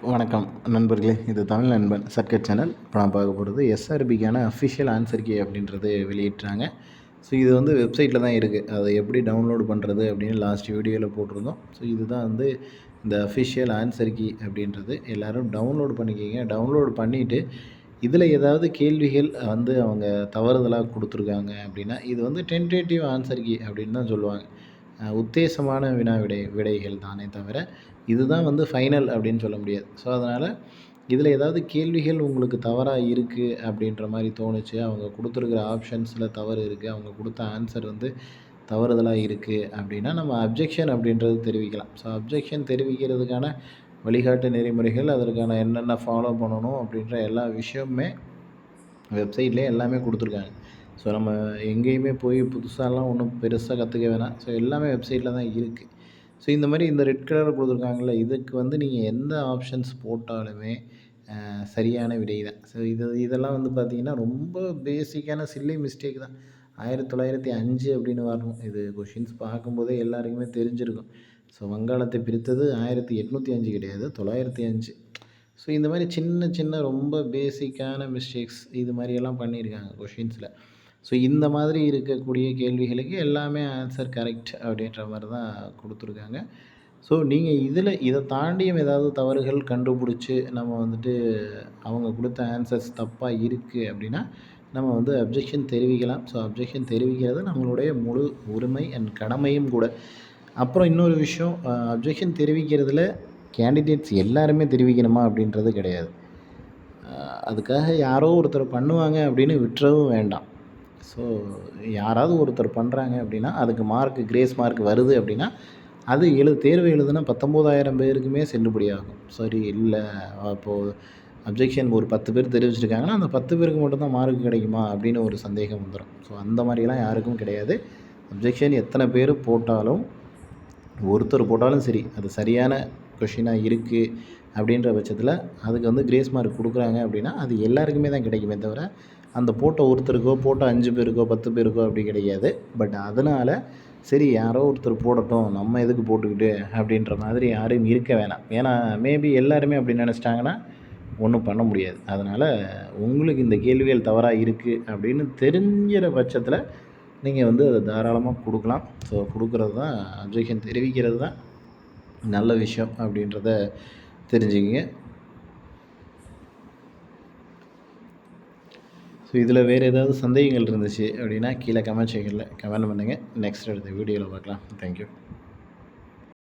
வணக்கம் நண்பர்களே, இது தமிழ் நண்பன் சர்க்கட் சேனல். இப்போ நான் பார்க்க போகிறது எஸ்ஆர்பிக்கான அஃபிஷியல் ஆன்சர் கீ அப்படின்றது வெளியிட்றாங்க. ஸோ இது வந்து வெப்சைட்டில் தான் இருக்குது. அதை எப்படி டவுன்லோட் பண்ணுறது அப்படின்னு லாஸ்ட் வீடியோவில் போட்டிருந்தோம். ஸோ இதுதான் வந்து இந்த அஃபிஷியல் ஆன்சர் கீ அப்படின்றது. எல்லோரும் டவுன்லோட் பண்ணிக்கிங்க. டவுன்லோட் பண்ணிவிட்டு இதில் ஏதாவது கேள்விகள் வந்து அவங்க தவறுதலாக கொடுத்துருக்காங்க அப்படின்னா, இது வந்து டென்டேட்டிவ் ஆன்சர் கீ அப்படின்னு தான் சொல்லுவாங்க. உத்தேசமான விடைகள் தானே தவிர இதுதான் வந்து ஃபைனல் அப்படின்னு சொல்ல முடியாது. ஸோ அதனால் இதில் ஏதாவது கேள்விகள் உங்களுக்கு தவறாக இருக்குது அப்படின்ற மாதிரி தோணுச்சு, அவங்க கொடுத்துருக்குற ஆப்ஷன்ஸில் தவறு இருக்குது, அவங்க கொடுத்த ஆன்சர் வந்து தவறுதலாக இருக்குது அப்படின்னா நம்ம அப்ஜெக்ஷன் அப்படின்றது தெரிவிக்கலாம். ஸோ அப்ஜெக்ஷன் தெரிவிக்கிறதுக்கான வழிகாட்டு நெறிமுறைகள், அதற்கான என்னென்ன ஃபாலோ பண்ணணும் அப்படின்ற எல்லா விஷயமுமே வெப்சைட்லேயே எல்லாமே கொடுத்துருக்காங்க. ஸோ நம்ம எங்கேயுமே போய் புதுசாலாம் ஒன்றும் பெருசாக கற்றுக்க வேணாம். ஸோ எல்லாமே வெப்சைட்டில் தான் இருக்குது. ஸோ இந்த மாதிரி இந்த ரெட் கலரில் கொடுத்துருக்காங்கல்ல, இதுக்கு வந்து நீங்கள் எந்த ஆப்ஷன்ஸ் போட்டாலுமே சரியான விடை தான். ஸோ இதெல்லாம் வந்து பார்த்திங்கன்னா ரொம்ப பேசிக்கான சில்லி மிஸ்டேக் தான். 1905 அப்படின்னு வரணும். இது கொஷின்ஸ் பார்க்கும்போதே எல்லாருக்குமே தெரிஞ்சிருக்கும். ஸோ வங்காளத்தை பிரித்தது 1805 கிடையாது, 905. ஸோ இந்த மாதிரி சின்ன சின்ன ரொம்ப பேசிக்கான மிஸ்டேக்ஸ் இது மாதிரியெல்லாம் பண்ணியிருக்காங்க கொஷின்ஸில். ஸோ இந்த மாதிரி இருக்கக்கூடிய கேள்விகளுக்கு எல்லாமே ஆன்சர் கரெக்ட் அப்படின்ற மாதிரி தான் கொடுத்துருக்காங்க. ஸோ நீங்கள் இதை தாண்டியும் ஏதாவது தவறுகள் கண்டுபிடிச்சி நம்ம வந்துட்டு அவங்க கொடுத்த ஆன்சர்ஸ் தப்பாக இருக்குது அப்படின்னா நம்ம வந்து அப்ஜெக்ஷன் தெரிவிக்கலாம். ஸோ அப்ஜெக்ஷன் தெரிவிக்கிறது நம்மளுடைய முழு உரிமை அண்ட் கடமையும் கூட. அப்புறம் இன்னொரு விஷயம், அப்ஜெக்ஷன் தெரிவிக்கிறதுல கேண்டிடேட்ஸ் எல்லாருமே தெரிவிக்கணுமா அப்படின்றது கிடையாது. அதுக்காக யாரோ ஒருத்தர் பண்ணுவாங்க அப்படின்னு விட்டுறவும் வேண்டாம். ஸோ யாராவது ஒருத்தர் பண்ணுறாங்க அப்படின்னா அதுக்கு கிரேஸ் மார்க் வருது அப்படின்னா அது தேர்வு எழுதுனா 19,000 பேருக்குமே செல்லுபடியாகும். சரி, இல்லை அப்போது அப்ஜெக்ஷன் ஒரு 10 பேர் தெரிவிச்சிருக்காங்கன்னா அந்த 10 பேருக்கு மட்டும்தான் மார்க் கிடைக்குமா அப்படின்னு ஒரு சந்தேகம் வந்துடும். ஸோ அந்த மாதிரிலாம் யாருக்கும் கிடையாது. அப்ஜெக்ஷன் எத்தனை பேர் போட்டாலும், ஒருத்தர் போட்டாலும் சரி, அது சரியான கொஷினாக இருக்குது அப்படின்ற பட்சத்தில் அதுக்கு வந்து கிரேஸ் மார்க் கொடுக்குறாங்க அப்படின்னா அது எல்லாருக்குமே தான் கிடைக்குமே தவிர அந்த போட்ட ஒருத்தருக்கோ போட்ட 5 பேருக்கோ 10 பேருக்கோ அப்படி கிடையாது. பட் அதனால் சரி யாரோ ஒருத்தர் போடட்டும், நம்ம எதுக்கு போட்டுக்கிட்டு அப்படின்ற மாதிரி யாரும் இருக்க வேணாம். ஏன்னா மேபி எல்லாருமே அப்படி நினச்சிட்டாங்கன்னா ஒன்றும் பண்ண முடியாது. அதனால் உங்களுக்கு இந்த கேள்விகள் தவறாக இருக்குது அப்படின்னு தெரிஞ்சிற பட்சத்தில் நீங்கள் வந்து அதை தாராளமாக கொடுக்கலாம். ஸோ கொடுக்குறது தான் அப்ஜெக்ஷன் தெரிவிக்கிறது தான் நல்ல விஷயம் அப்படின்றத தெரிஞ்சுக்கிங்க. ஸோ இதில் வேறு ஏதாவது சந்தேகங்கள் இருந்துச்சு அப்படின்னா கீழே கமெண்ட் செக்ஷனில் கமெண்ட் பண்ணுங்கள். நெக்ஸ்ட் அடுத்த வீடியோவில் பார்க்கலாம். தேங்க்யூ.